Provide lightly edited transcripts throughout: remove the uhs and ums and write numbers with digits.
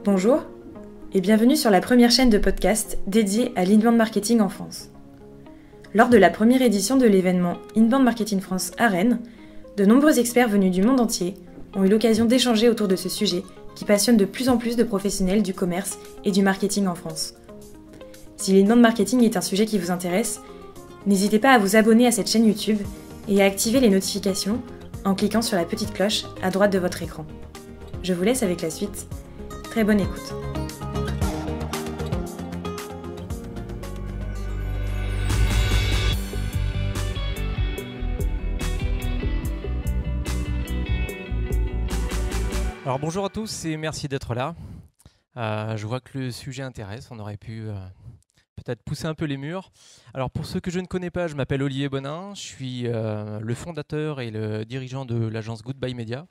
Bonjour et bienvenue sur la première chaîne de podcast dédiée à l'inbound marketing en France. Lors de la première édition de l'événement Inbound Marketing France à Rennes, de nombreux experts venus du monde entier ont eu l'occasion d'échanger autour de ce sujet qui passionne de plus en plus de professionnels du commerce et du marketing en France. Si l'inbound marketing est un sujet qui vous intéresse, n'hésitez pas à vous abonner à cette chaîne YouTube et à activer les notifications en cliquant sur la petite cloche à droite de votre écran. Je vous laisse avec la suite. Très bonne écoute. Alors bonjour à tous et merci d'être là. Je vois que le sujet intéresse, on aurait pu peut-être pousser un peu les murs. Alors pour ceux que je ne connais pas, je m'appelle Olivier Bonin, je suis le fondateur et le dirigeant de l'agence Goodbye Media,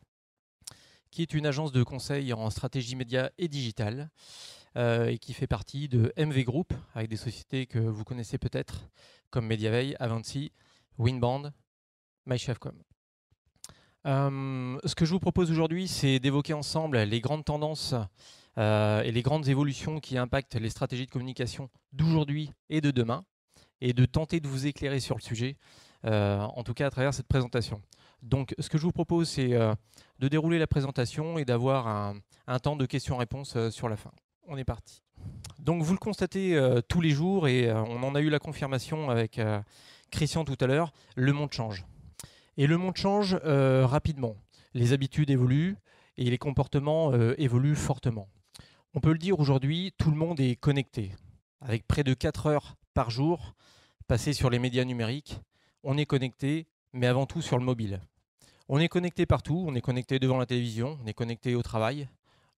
qui est une agence de conseil en stratégie média et digitale et qui fait partie de MV Group, avec des sociétés que vous connaissez peut-être comme Mediaveil, Avanti, Winband, MyChefcom. Ce que je vous propose aujourd'hui, c'est d'évoquer ensemble les grandes tendances et les grandes évolutions qui impactent les stratégies de communication d'aujourd'hui et de demain, et de tenter de vous éclairer sur le sujet, en tout cas à travers cette présentation. Donc ce que je vous propose, c'est de dérouler la présentation et d'avoir un temps de questions-réponses sur la fin. On est parti. Donc vous le constatez tous les jours, et on en a eu la confirmation avec Christian tout à l'heure, le monde change. Et le monde change rapidement. Les habitudes évoluent et les comportements évoluent fortement. On peut le dire aujourd'hui, tout le monde est connecté. Avec près de 4 heures par jour passées sur les médias numériques, on est connecté, mais avant tout sur le mobile. On est connecté partout, on est connecté devant la télévision, on est connecté au travail,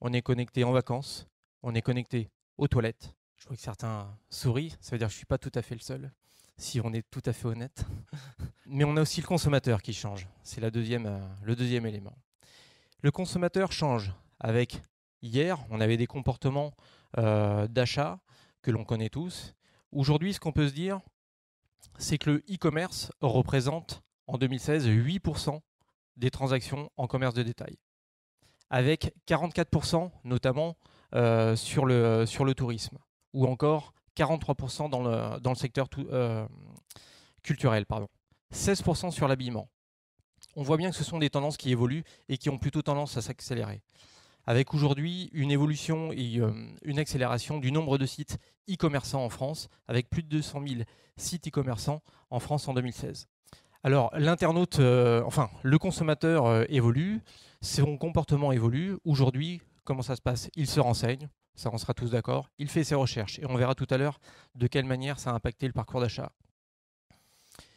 on est connecté en vacances, on est connecté aux toilettes. Je vois que certains sourient, ça veut dire que je ne suis pas tout à fait le seul, si on est tout à fait honnête. Mais on a aussi le consommateur qui change, c'est le deuxième élément. Le consommateur change avec, hier, on avait des comportements d'achat que l'on connaît tous. Aujourd'hui, ce qu'on peut se dire, c'est que le e-commerce représente en 2016 8% des transactions en commerce de détail, avec 44% notamment sur le tourisme, ou encore 43% dans le secteur culturel, 16% sur l'habillement. On voit bien que ce sont des tendances qui évoluent et qui ont plutôt tendance à s'accélérer, avec aujourd'hui une évolution et une accélération du nombre de sites e-commerçants en France, avec plus de 200 000 sites e-commerçants en France en 2016. Alors l'internaute, le consommateur évolue, son comportement évolue. Aujourd'hui, comment ça se passe ? Il se renseigne, ça on sera tous d'accord, il fait ses recherches et on verra tout à l'heure de quelle manière ça a impacté le parcours d'achat.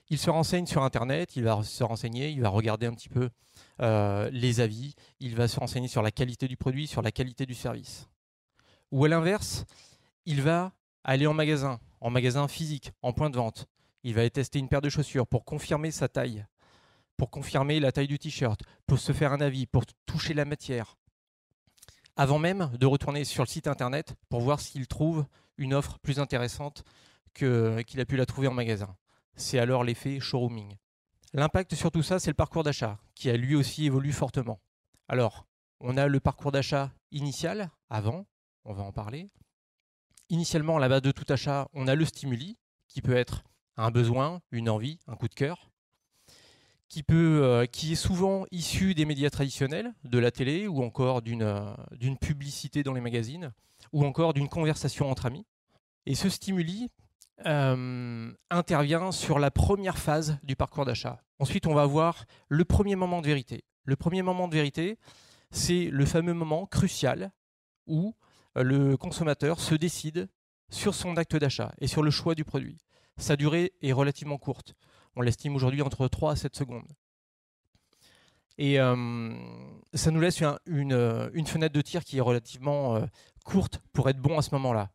Il se renseigne sur Internet, il va se renseigner, il va regarder un petit peu les avis, il va se renseigner sur la qualité du produit, sur la qualité du service. Ou à l'inverse, il va aller en magasin physique, en point de vente. Il va aller tester une paire de chaussures pour confirmer sa taille, pour confirmer la taille du t-shirt, pour se faire un avis, pour toucher la matière, avant même de retourner sur le site Internet pour voir s'il trouve une offre plus intéressante qu'il a pu la trouver en magasin. C'est alors l'effet showrooming. L'impact sur tout ça, c'est le parcours d'achat, qui a lui aussi évolué fortement. Alors, on a le parcours d'achat initial, avant, on va en parler. Initialement, à la base de tout achat, on a le stimuli, qui peut être un besoin, une envie, un coup de cœur, qui est souvent issu des médias traditionnels, de la télé, ou encore d'une publicité dans les magazines, ou encore d'une conversation entre amis. Et ce stimuli intervient sur la première phase du parcours d'achat. Ensuite, on va avoir le premier moment de vérité. Le premier moment de vérité, c'est le fameux moment crucial où le consommateur se décide sur son acte d'achat et sur le choix du produit. Sa durée est relativement courte. On l'estime aujourd'hui entre 3 à 7 secondes. Et ça nous laisse une fenêtre de tir qui est relativement courte pour être bon à ce moment-là.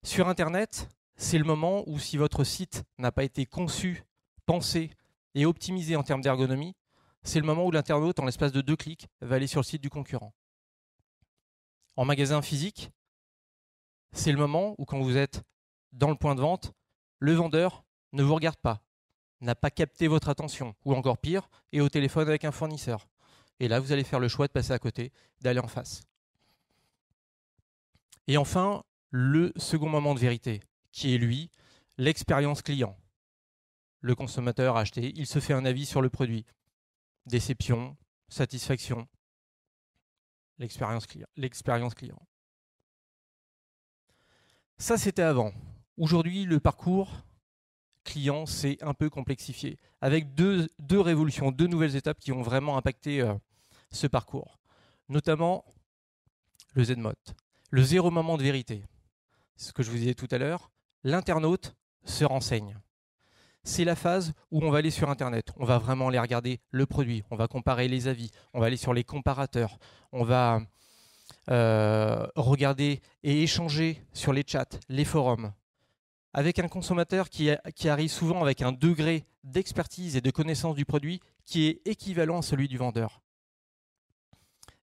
Sur Internet, c'est le moment où, si votre site n'a pas été conçu, pensé et optimisé en termes d'ergonomie, c'est le moment où l'internaute, en l'espace de 2 clics, va aller sur le site du concurrent. En magasin physique, c'est le moment où, quand vous êtes dans le point de vente, le vendeur ne vous regarde pas, n'a pas capté votre attention, ou encore pire, est au téléphone avec un fournisseur. Et là, vous allez faire le choix de passer à côté, d'aller en face. Et enfin, le second moment de vérité, qui est lui, l'expérience client. Le consommateur a acheté, il se fait un avis sur le produit. Déception, satisfaction, l'expérience client. Ça, c'était avant. Aujourd'hui, le parcours client s'est un peu complexifié, avec deux révolutions, deux nouvelles étapes qui ont vraiment impacté ce parcours. Notamment le Z-Mode, le zéro moment de vérité. Ce que je vous disais tout à l'heure, l'internaute se renseigne. C'est la phase où on va aller sur Internet, on va vraiment aller regarder le produit, on va comparer les avis, on va aller sur les comparateurs, on va regarder et échanger sur les chats, les forums, avec un consommateur qui arrive souvent avec un degré d'expertise et de connaissance du produit qui est équivalent à celui du vendeur.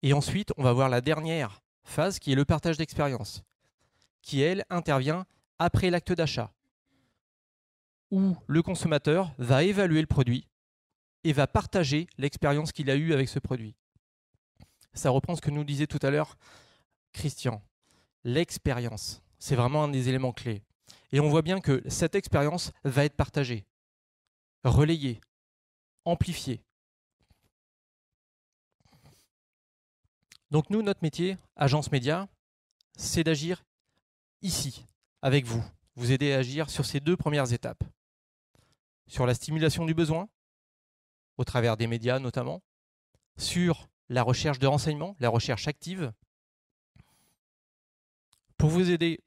Et ensuite, on va voir la dernière phase qui est le partage d'expérience, qui, elle, intervient après l'acte d'achat, où le consommateur va évaluer le produit et va partager l'expérience qu'il a eue avec ce produit. Ça reprend ce que nous disait tout à l'heure Christian. L'expérience, c'est vraiment un des éléments clés. Et on voit bien que cette expérience va être partagée, relayée, amplifiée. Donc nous, notre métier, agence média, c'est d'agir ici, avec vous. Vous aider à agir sur ces deux premières étapes. Sur la stimulation du besoin, au travers des médias notamment, sur la recherche de renseignements, la recherche active, pour vous aider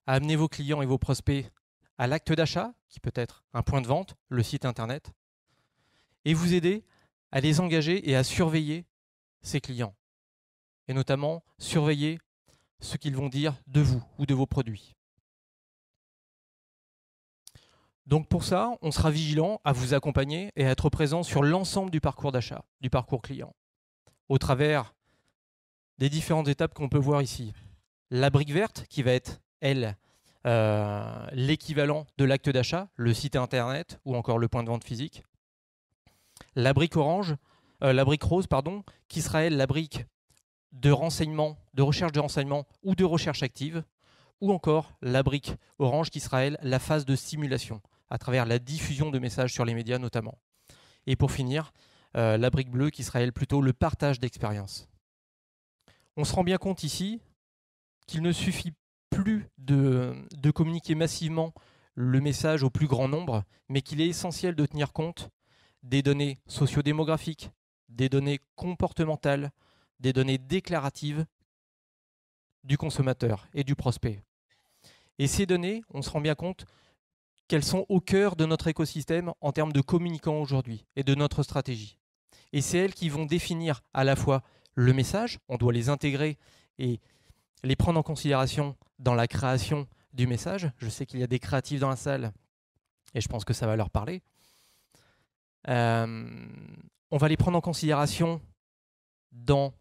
à amener vos clients et vos prospects à l'acte d'achat, qui peut être un point de vente, le site internet, et vous aider à les engager et à surveiller ces clients, et notamment surveiller ce qu'ils vont dire de vous ou de vos produits. Donc pour ça, on sera vigilant à vous accompagner et à être présent sur l'ensemble du parcours d'achat, du parcours client, au travers des différentes étapes qu'on peut voir ici. La brique verte qui va être, elle, l'équivalent de l'acte d'achat, le site internet ou encore le point de vente physique. La brique orange, la brique rose, pardon, qui sera, elle, la brique de renseignement, de recherche de renseignement ou de recherche active, ou encore la brique orange qui sera, elle, la phase de stimulation, à travers la diffusion de messages sur les médias notamment. Et pour finir, la brique bleue qui sera, elle, plutôt le partage d'expérience. On se rend bien compte ici qu'il ne suffit plus de communiquer massivement le message au plus grand nombre, mais qu'il est essentiel de tenir compte des données sociodémographiques, des données comportementales, des données déclaratives du consommateur et du prospect. Et ces données, on se rend bien compte qu'elles sont au cœur de notre écosystème en termes de communicants aujourd'hui et de notre stratégie. Et c'est elles qui vont définir à la fois le message, on doit les intégrer et les prendre en considération dans la création du message. Je sais qu'il y a des créatifs dans la salle et je pense que ça va leur parler. On va les prendre en considération dans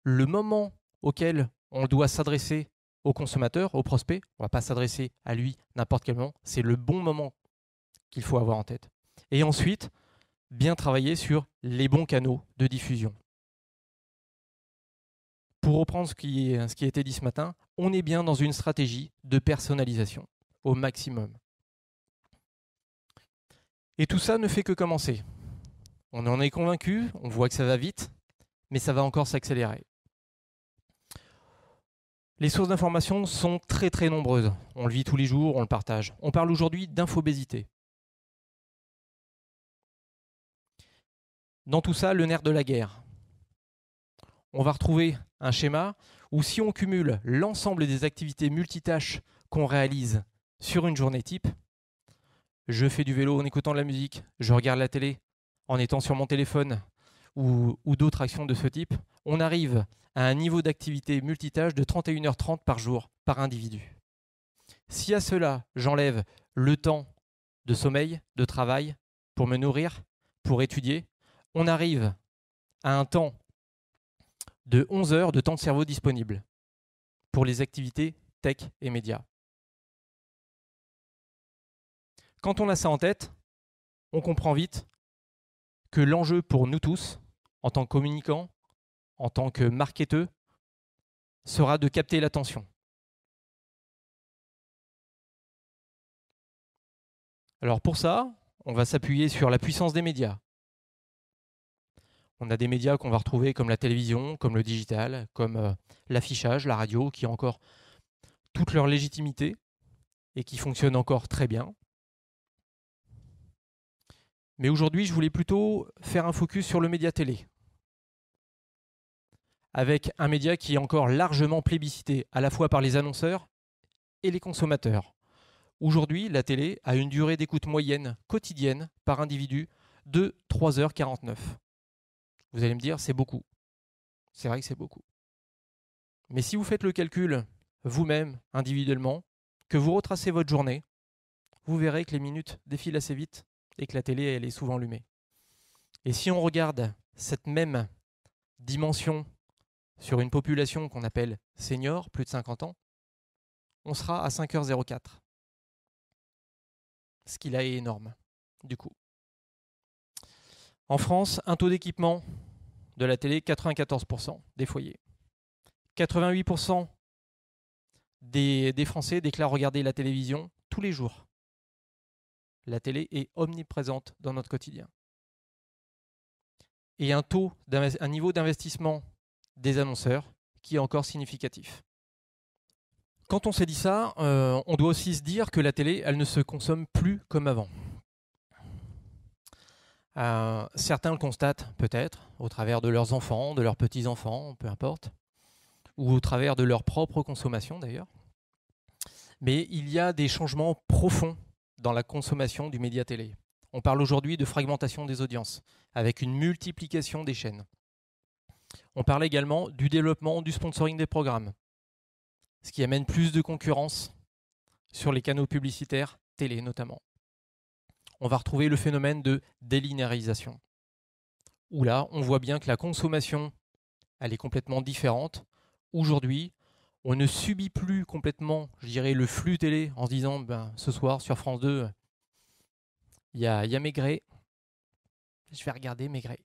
le moment auquel on doit s'adresser au consommateur, au prospect. On ne va pas s'adresser à lui n'importe quel moment. C'est le bon moment qu'il faut avoir en tête. Et ensuite, bien travailler sur les bons canaux de diffusion. Pour reprendre ce qui a été dit ce matin, on est bien dans une stratégie de personnalisation au maximum. Et tout ça ne fait que commencer. On en est convaincu, on voit que ça va vite, mais ça va encore s'accélérer. Les sources d'information sont très très nombreuses. On le vit tous les jours, on le partage. On parle aujourd'hui d'infobésité. Dans tout ça, le nerf de la guerre. On va retrouver un schéma où si on cumule l'ensemble des activités multitâches qu'on réalise sur une journée type, je fais du vélo en écoutant de la musique, je regarde la télé en étant sur mon téléphone ou d'autres actions de ce type, on arrive à un niveau d'activité multitâche de 31h30 par jour par individu. Si à cela, j'enlève le temps de sommeil, de travail, pour me nourrir, pour étudier, on arrive à un temps de 11 heures de temps de cerveau disponible pour les activités tech et médias. Quand on a ça en tête, on comprend vite que l'enjeu pour nous tous, en tant que communicants, en tant que marketeurs, sera de capter l'attention. Alors pour ça, on va s'appuyer sur la puissance des médias. On a des médias qu'on va retrouver comme la télévision, comme le digital, comme l'affichage, la radio, qui ont encore toute leur légitimité et qui fonctionnent encore très bien. Mais aujourd'hui, je voulais plutôt faire un focus sur le média télé, avec un média qui est encore largement plébiscité, à la fois par les annonceurs et les consommateurs. Aujourd'hui, la télé a une durée d'écoute moyenne quotidienne par individu de 3h49. Vous allez me dire, c'est beaucoup. C'est vrai que c'est beaucoup. Mais si vous faites le calcul vous-même, individuellement, que vous retracez votre journée, vous verrez que les minutes défilent assez vite et que la télé, elle est souvent allumée. Et si on regarde cette même dimension sur une population qu'on appelle senior, plus de 50 ans, on sera à 5h04. Ce qui là est énorme, du coup. En France, un taux d'équipement de la télé, 94% des foyers. 88% des Français déclarent regarder la télévision tous les jours. La télé est omniprésente dans notre quotidien. Et un niveau d'investissement des annonceurs qui est encore significatif. Quand on s'est dit ça, on doit aussi se dire que la télé, elle ne se consomme plus comme avant. Certains le constatent peut-être au travers de leurs enfants, de leurs petits-enfants, peu importe, ou au travers de leur propre consommation d'ailleurs. Mais il y a des changements profonds dans la consommation du média télé. On parle aujourd'hui de fragmentation des audiences, avec une multiplication des chaînes. On parle également du développement du sponsoring des programmes, ce qui amène plus de concurrence sur les canaux publicitaires, télé notamment. On va retrouver le phénomène de délinéarisation, où là, on voit bien que la consommation, elle est complètement différente. Aujourd'hui, on ne subit plus complètement, je dirais, le flux télé en se disant, ce soir sur France 2, il y a Maigret, je vais regarder Maigret.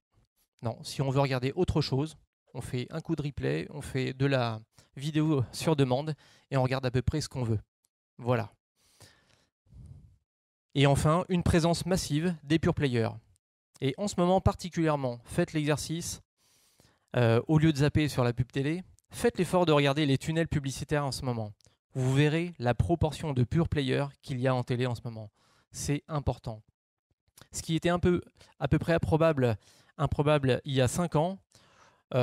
Non, si on veut regarder autre chose, on fait un coup de replay, on fait de la vidéo sur demande et on regarde à peu près ce qu'on veut. Voilà. Et enfin, une présence massive des pure players. Et en ce moment particulièrement, faites l'exercice, au lieu de zapper sur la pub télé, faites l'effort de regarder les tunnels publicitaires en ce moment. Vous verrez la proportion de pure players qu'il y a en télé en ce moment. C'est important. Ce qui était à peu près improbable il y a 5 ans, où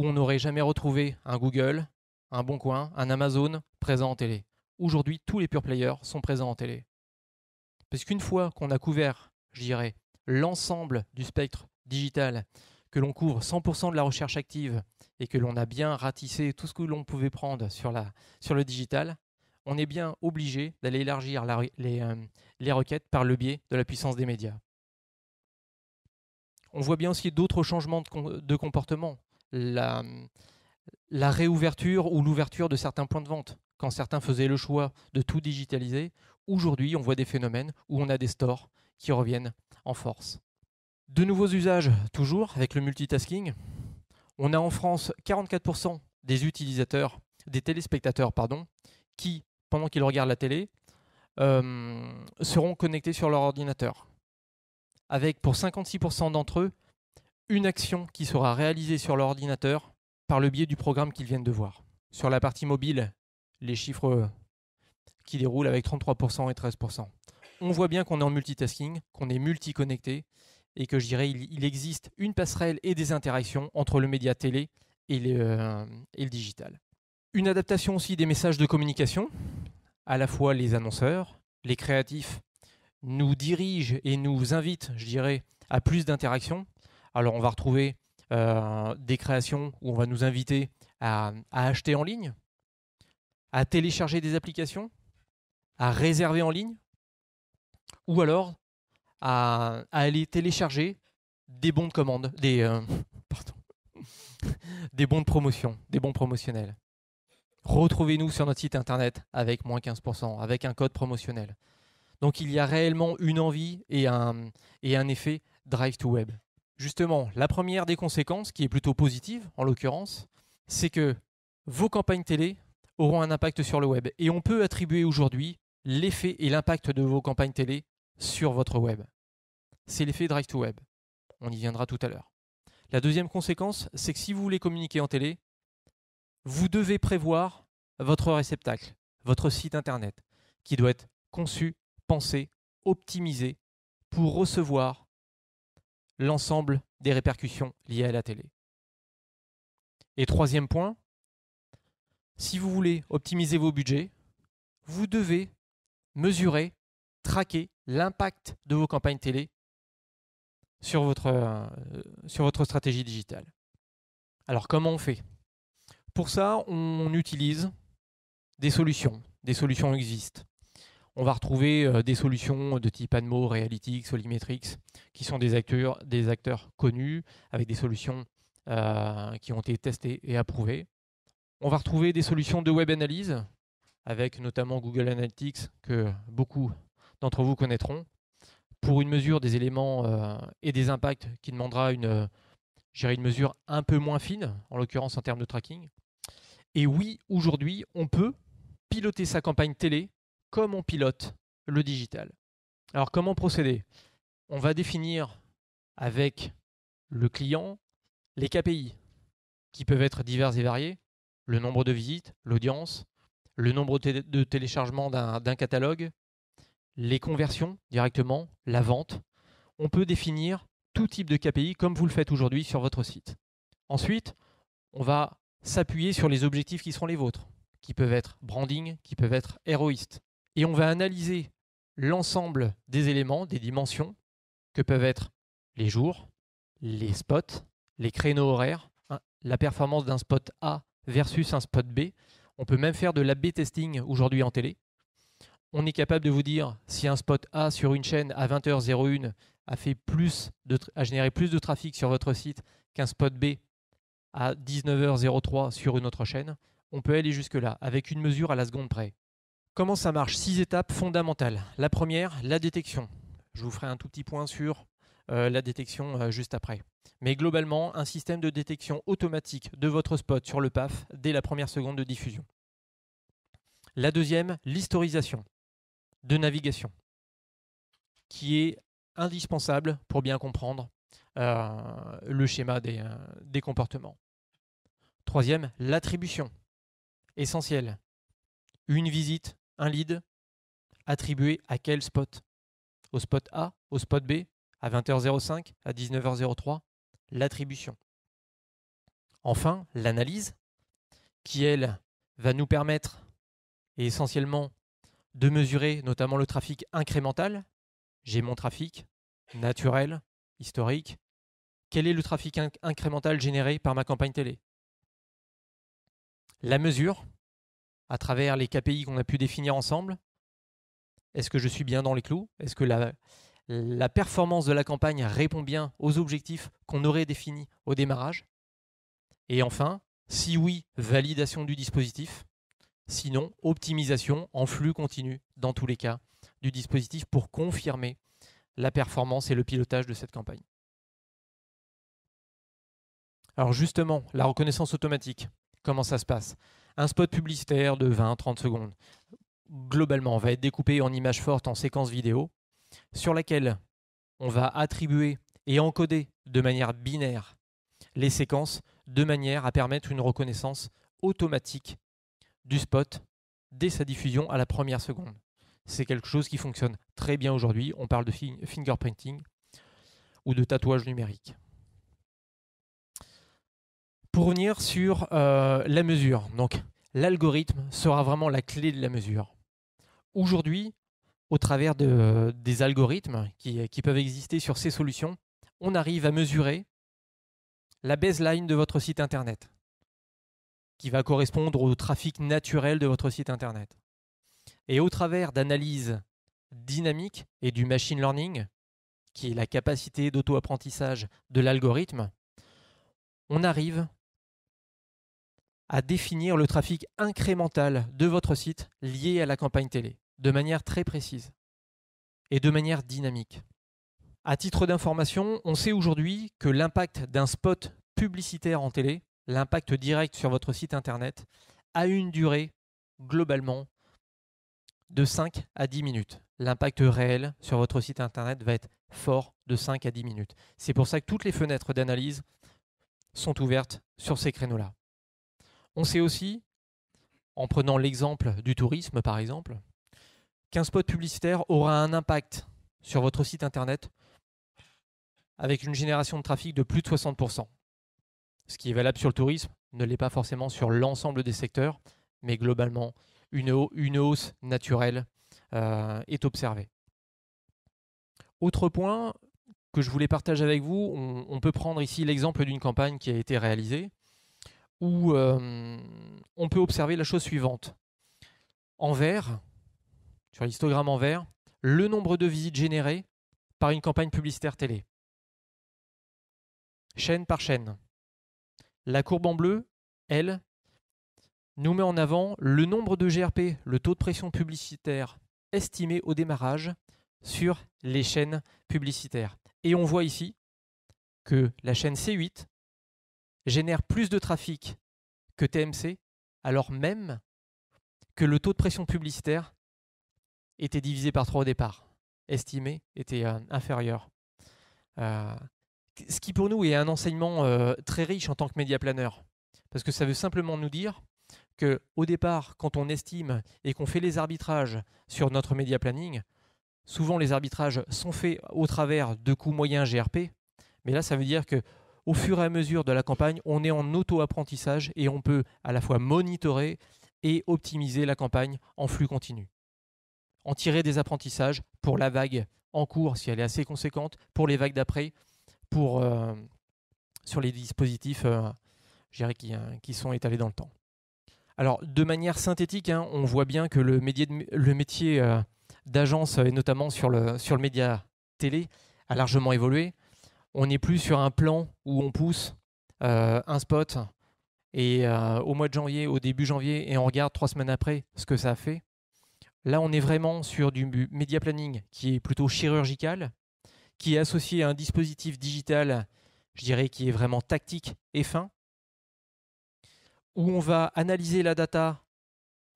on n'aurait jamais retrouvé un Google, un Boncoin, un Amazon présent en télé. Aujourd'hui, tous les pure players sont présents en télé. Parce qu'une fois qu'on a couvert, je dirais, l'ensemble du spectre digital, que l'on couvre 100% de la recherche active et que l'on a bien ratissé tout ce que l'on pouvait prendre sur le digital, on est bien obligé d'aller élargir les requêtes par le biais de la puissance des médias. On voit bien aussi d'autres changements de comportement. La réouverture ou l'ouverture de certains points de vente. Quand certains faisaient le choix de tout digitaliser, aujourd'hui, on voit des phénomènes où on a des stores qui reviennent en force. De nouveaux usages, toujours avec le multitasking. On a en France 44% des téléspectateurs, qui, pendant qu'ils regardent la télé, seront connectés sur leur ordinateur. Avec pour 56% d'entre eux, une action qui sera réalisée sur leur ordinateur par le biais du programme qu'ils viennent de voir. Sur la partie mobile, les chiffres qui déroulent avec 33% et 13%. On voit bien qu'on est en multitasking, qu'on est multi-connecté et que je dirais il existe une passerelle et des interactions entre le média télé et le digital. Une adaptation aussi des messages de communication, à la fois les annonceurs, les créatifs nous dirigent et nous invitent, je dirais, à plus d'interactions. Alors on va retrouver des créations où on va nous inviter à acheter en ligne, à télécharger des applications, à réserver en ligne, ou alors à aller télécharger des bons de commande, des bons de promotion, des bons promotionnels. Retrouvez-nous sur notre site internet avec moins 15%, avec un code promotionnel. Donc il y a réellement une envie et un effet drive to web. Justement, la première des conséquences, qui est plutôt positive en l'occurrence, c'est que vos campagnes télé auront un impact sur le web. Et on peut attribuer aujourd'hui l'effet et l'impact de vos campagnes télé sur votre web. C'est l'effet Drive to Web. On y viendra tout à l'heure. La deuxième conséquence, c'est que si vous voulez communiquer en télé, vous devez prévoir votre réceptacle, votre site internet, qui doit être conçu, pensé, optimisé pour recevoir l'ensemble des répercussions liées à la télé. Et troisième point, si vous voulez optimiser vos budgets, vous devez mesurer, traquer l'impact de vos campagnes télé sur votre stratégie digitale. Alors comment on fait? Pour ça, on utilise des solutions. Des solutions existent. On va retrouver des solutions de type Admo, Realytics, Olimetrix, qui sont des acteurs connus, avec des solutions qui ont été testées et approuvées. On va retrouver des solutions de web analyse, avec notamment Google Analytics, que beaucoup d'entre vous connaîtront, pour une mesure des éléments et des impacts qui demandera une mesure un peu moins fine, en l'occurrence en termes de tracking. Et oui, aujourd'hui, on peut piloter sa campagne télé comme on pilote le digital. Alors, comment procéder? On va définir avec le client les KPI, qui peuvent être divers et variés, le nombre de visites, l'audience, le nombre de téléchargements d'un catalogue, les conversions directement, la vente. On peut définir tout type de KPI comme vous le faites aujourd'hui sur votre site. Ensuite, on va s'appuyer sur les objectifs qui seront les vôtres, qui peuvent être branding, qui peuvent être héroïstes. Et on va analyser l'ensemble des éléments, des dimensions, que peuvent être les jours, les spots, les créneaux horaires, la performance d'un spot A versus un spot B. On peut même faire de l'A/B testing aujourd'hui en télé. On est capable de vous dire si un spot A sur une chaîne à 20h01 a généré plus de trafic sur votre site qu'un spot B à 19h03 sur une autre chaîne. On peut aller jusque-là avec une mesure à la seconde près. Comment ça marche? 6 étapes fondamentales. La première, la détection. Je vous ferai un tout petit point sur la détection juste après. Mais globalement, un système de détection automatique de votre spot sur le PAF dès la première seconde de diffusion. La deuxième, l'historisation de navigation, qui est indispensable pour bien comprendre le schéma des comportements. Troisième, l'attribution, essentielle. Une visite, un lead, attribué à quel spot? Au spot A, au spot B, à 20h05, à 19h03, l'attribution. Enfin, l'analyse, qui elle va nous permettre et essentiellement de mesurer notamment le trafic incrémental. J'ai mon trafic naturel, historique. Quel est le trafic incrémental généré par ma campagne télé? La mesure, à travers les KPI qu'on a pu définir ensemble. Est-ce que je suis bien dans les clous? Est-ce que la performance de la campagne répond bien aux objectifs qu'on aurait définis au démarrage? Et enfin, si oui, validation du dispositif. Sinon, optimisation en flux continu dans tous les cas du dispositif pour confirmer la performance et le pilotage de cette campagne. Alors justement, la reconnaissance automatique, comment ça se passe? Un spot publicitaire de 20-30 secondes, globalement, va être découpé en images fortes en séquence vidéo sur laquelle on va attribuer et encoder de manière binaire les séquences de manière à permettre une reconnaissance automatique du spot dès sa diffusion à la première seconde. C'est quelque chose qui fonctionne très bien aujourd'hui. On parle de fingerprinting ou de tatouage numérique. Pour revenir sur la mesure, donc l'algorithme sera vraiment la clé de la mesure. Aujourd'hui, au travers des algorithmes qui peuvent exister sur ces solutions, on arrive à mesurer la baseline de votre site internet, qui va correspondre au trafic naturel de votre site internet. Et au travers d'analyses dynamiques et du machine learning, qui est la capacité d'auto-apprentissage de l'algorithme, on arrive à définir le trafic incrémental de votre site lié à la campagne télé, de manière très précise et de manière dynamique. À titre d'information, on sait aujourd'hui que l'impact d'un spot publicitaire en télé l'impact direct sur votre site internet a une durée globalement de 5 à 10 minutes. L'impact réel sur votre site internet va être fort de 5 à 10 minutes. C'est pour ça que toutes les fenêtres d'analyse sont ouvertes sur ces créneaux-là. On sait aussi, en prenant l'exemple du tourisme par exemple, qu'un spot publicitaire aura un impact sur votre site internet avec une génération de trafic de plus de 60%. Ce qui est valable sur le tourisme ne l'est pas forcément sur l'ensemble des secteurs, mais globalement, une hausse naturelle est observée. Autre point que je voulais partager avec vous, on peut prendre ici l'exemple d'une campagne qui a été réalisée où on peut observer la chose suivante. En vert, sur l'histogramme en vert, le nombre de visites générées par une campagne publicitaire télé. Chaîne par chaîne. La courbe en bleu, elle, nous met en avant le nombre de GRP, le taux de pression publicitaire estimé au démarrage sur les chaînes publicitaires. Et on voit ici que la chaîne C8 génère plus de trafic que TMC, alors même que le taux de pression publicitaire était divisé par 3 au départ, estimé était inférieur. Ce qui pour nous est un enseignement très riche en tant que média planeur, parce que ça veut simplement nous dire qu'au départ, quand on estime et qu'on fait les arbitrages sur notre média planning, souvent les arbitrages sont faits au travers de coûts moyens GRP, mais là ça veut dire qu'au fur et à mesure de la campagne, on est en auto-apprentissage et on peut à la fois monitorer et optimiser la campagne en flux continu. En tirer des apprentissages pour la vague en cours, si elle est assez conséquente, pour les vagues d'après, sur les dispositifs je dirais, qui sont étalés dans le temps. Alors, de manière synthétique, on voit bien que le métier d'agence, et notamment sur le média télé, a largement évolué. On n'est plus sur un plan où on pousse un spot et au mois de janvier, au début janvier, et on regarde 3 semaines après ce que ça a fait. Là, on est vraiment sur du média planning qui est plutôt chirurgical, qui est associé à un dispositif digital, je dirais, qui est vraiment tactique et fin, où on va analyser la data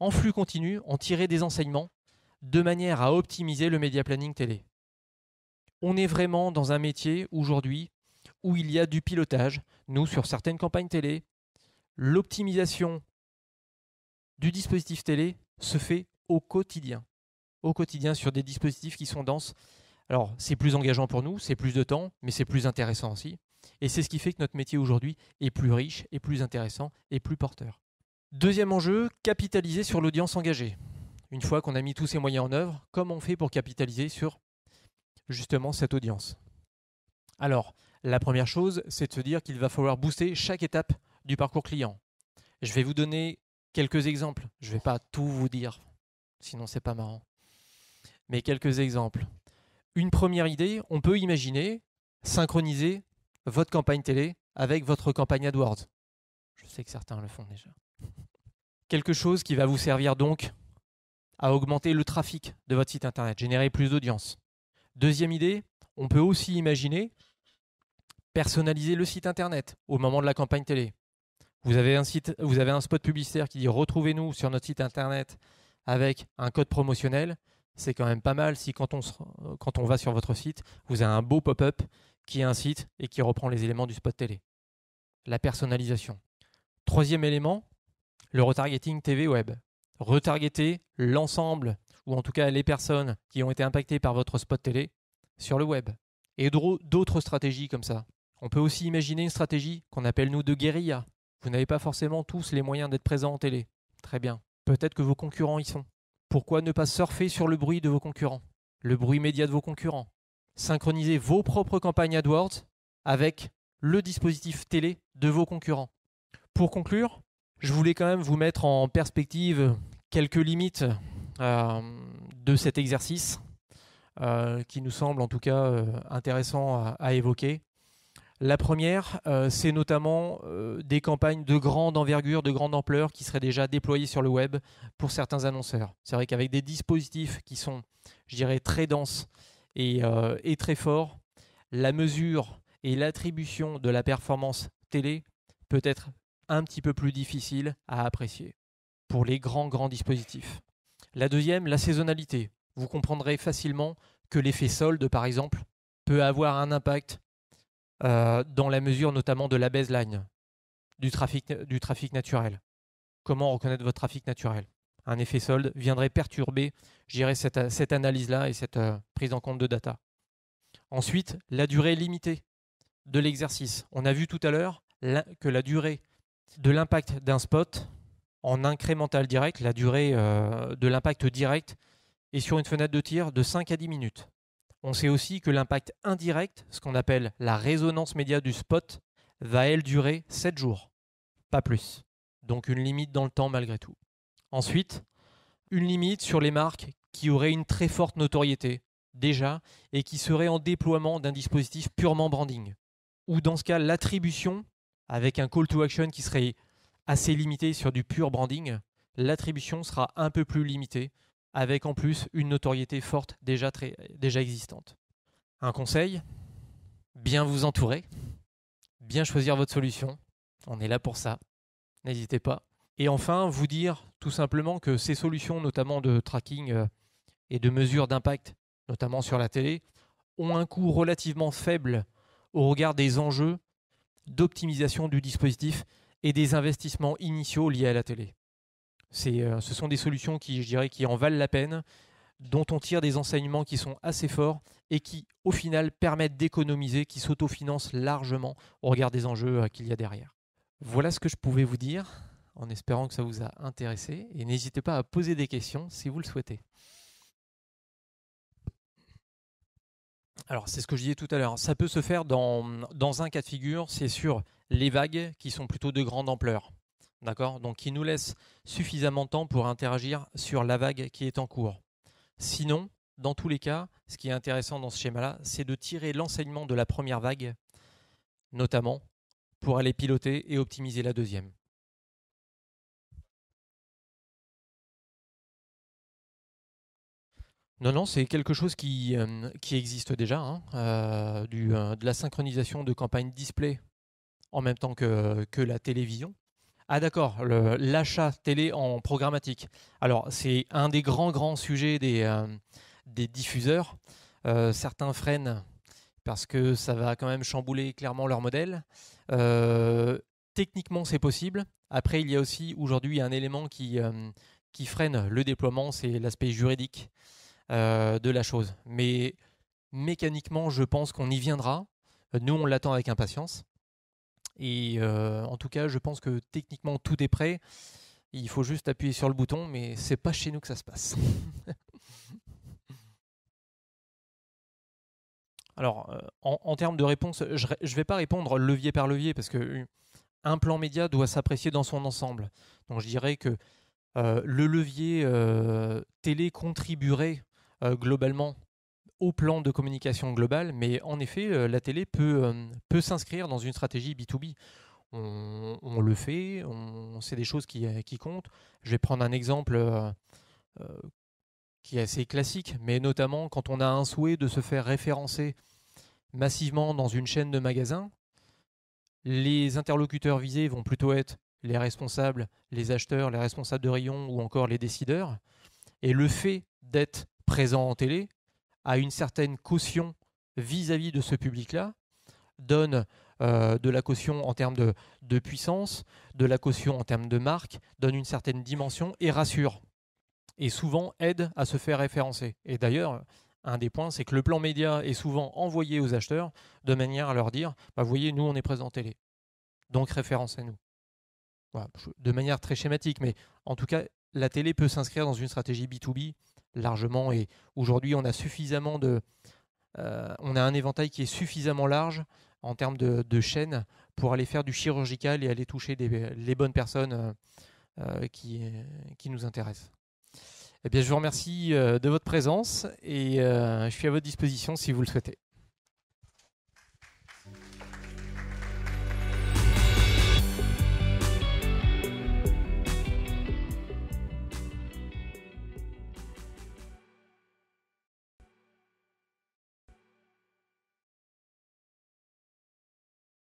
en flux continu, en tirer des enseignements, de manière à optimiser le média planning télé. On est vraiment dans un métier aujourd'hui où il y a du pilotage. Nous, sur certaines campagnes télé, l'optimisation du dispositif télé se fait au quotidien sur des dispositifs qui sont denses. Alors, c'est plus engageant pour nous, c'est plus de temps, mais c'est plus intéressant aussi. Et c'est ce qui fait que notre métier aujourd'hui est plus riche, et plus intéressant et plus porteur. Deuxième enjeu, capitaliser sur l'audience engagée. Une fois qu'on a mis tous ces moyens en œuvre, comment on fait pour capitaliser sur justement cette audience? Alors, la première chose, c'est de se dire qu'il va falloir booster chaque étape du parcours client. Je vais vous donner quelques exemples. Je ne vais pas tout vous dire, sinon c'est pas marrant. Mais quelques exemples. Une première idée, on peut imaginer synchroniser votre campagne télé avec votre campagne AdWords. Je sais que certains le font déjà. Quelque chose qui va vous servir donc à augmenter le trafic de votre site internet, générer plus d'audience. Deuxième idée, on peut aussi imaginer personnaliser le site internet au moment de la campagne télé. Vous avez un spot publicitaire qui dit « Retrouvez-nous sur notre site internet avec un code promotionnel ». C'est quand même pas mal si quand on va sur votre site, vous avez un beau pop-up qui incite et qui reprend les éléments du spot télé. La personnalisation. Troisième élément, le retargeting TV web. Retargeter l'ensemble, ou en tout cas les personnes qui ont été impactées par votre spot télé sur le web. Et d'autres stratégies comme ça. On peut aussi imaginer une stratégie qu'on appelle nous de guérilla. Vous n'avez pas forcément tous les moyens d'être présents en télé. Très bien. Peut-être que vos concurrents y sont. Pourquoi ne pas surfer sur le bruit de vos concurrents, le bruit média de vos concurrents? Synchroniser vos propres campagnes AdWords avec le dispositif télé de vos concurrents. Pour conclure, je voulais quand même vous mettre en perspective quelques limites de cet exercice qui nous semble en tout cas intéressant à évoquer. La première, c'est notamment des campagnes de grande envergure, de grande ampleur qui seraient déjà déployées sur le web pour certains annonceurs. C'est vrai qu'avec des dispositifs qui sont, je dirais, très denses et très forts, la mesure et l'attribution de la performance télé peut être un petit peu plus difficile à apprécier pour les grands dispositifs. La deuxième, la saisonnalité. Vous comprendrez facilement que l'effet solde, par exemple, peut avoir un impact dans la mesure notamment de la baseline, du trafic naturel. Comment reconnaître votre trafic naturel? Un effet solde viendrait perturber, je dirais, cette analyse-là et cette prise en compte de data. Ensuite, la durée limitée de l'exercice. On a vu tout à l'heure que la durée de l'impact d'un spot en incrémental direct, la durée de l'impact direct est sur une fenêtre de tir de 5 à 10 minutes. On sait aussi que l'impact indirect, ce qu'on appelle la résonance média du spot, va elle durer 7 jours, pas plus. Donc une limite dans le temps malgré tout. Ensuite, une limite sur les marques qui auraient une très forte notoriété déjà et qui seraient en déploiement d'un dispositif purement branding. Ou dans ce cas, l'attribution, avec un call to action qui serait assez limité sur du pur branding, l'attribution sera un peu plus limitée, avec en plus une notoriété forte déjà existante. Un conseil, bien vous entourer, bien choisir votre solution, on est là pour ça, n'hésitez pas. Et enfin, vous dire tout simplement que ces solutions, notamment de tracking et de mesure d'impact, notamment sur la télé, ont un coût relativement faible au regard des enjeux d'optimisation du dispositif et des investissements initiaux liés à la télé. Ce sont des solutions qui, je dirais, qui en valent la peine, dont on tire des enseignements qui sont assez forts et qui, au final, permettent d'économiser, qui s'autofinancent largement au regard des enjeux qu'il y a derrière. Voilà ce que je pouvais vous dire, en espérant que ça vous a intéressé. Et n'hésitez pas à poser des questions si vous le souhaitez. Alors, c'est ce que je disais tout à l'heure. Ça peut se faire dans un cas de figure, c'est sur les vagues qui sont plutôt de grande ampleur. D'accord ? Donc, qui nous laissent suffisamment de temps pour interagir sur la vague qui est en cours. Sinon, dans tous les cas, ce qui est intéressant dans ce schéma-là, c'est de tirer l'enseignement de la première vague, notamment, pour aller piloter et optimiser la deuxième. Non, c'est quelque chose qui existe déjà, de la synchronisation de campagnes display en même temps que la télévision. Ah d'accord, l'achat télé en programmatique. Alors c'est un des grands sujets des diffuseurs. Certains freinent parce que ça va quand même chambouler clairement leur modèle. Techniquement c'est possible. Après il y a aussi aujourd'hui un élément qui freine le déploiement, c'est l'aspect juridique de la chose. Mais mécaniquement, je pense qu'on y viendra. Nous, on l'attend avec impatience. Et en tout cas, je pense que techniquement, tout est prêt. Il faut juste appuyer sur le bouton, mais c'est pas chez nous que ça se passe. Alors, en termes de réponse, je ne vais pas répondre levier par levier parce qu'un plan média doit s'apprécier dans son ensemble. Donc, je dirais que le levier télé contribuerait globalement au plan de communication globale, mais en effet, la télé peut s'inscrire dans une stratégie B2B. On le fait, c'est des choses qui comptent. Je vais prendre un exemple qui est assez classique, mais notamment quand on a un souhait de se faire référencer massivement dans une chaîne de magasins, les interlocuteurs visés vont plutôt être les responsables, les acheteurs, les responsables de rayon ou encore les décideurs. Et le fait d'être présent en télé a une certaine caution vis-à-vis de ce public-là, donne de la caution en termes de puissance, de la caution en termes de marque, donne une certaine dimension et rassure. Et souvent aide à se faire référencer. Et d'ailleurs, un des points, c'est que le plan média est souvent envoyé aux acheteurs de manière à leur dire bah, « Vous voyez, nous, on est présent en télé. Donc, référencez-nous. » Voilà, de manière très schématique, mais en tout cas, la télé peut s'inscrire dans une stratégie B2B largement. Et aujourd'hui, on a suffisamment on a un éventail qui est suffisamment large en termes de chaînes pour aller faire du chirurgical et aller toucher les bonnes personnes qui nous intéressent. Eh bien, je vous remercie de votre présence et je suis à votre disposition si vous le souhaitez.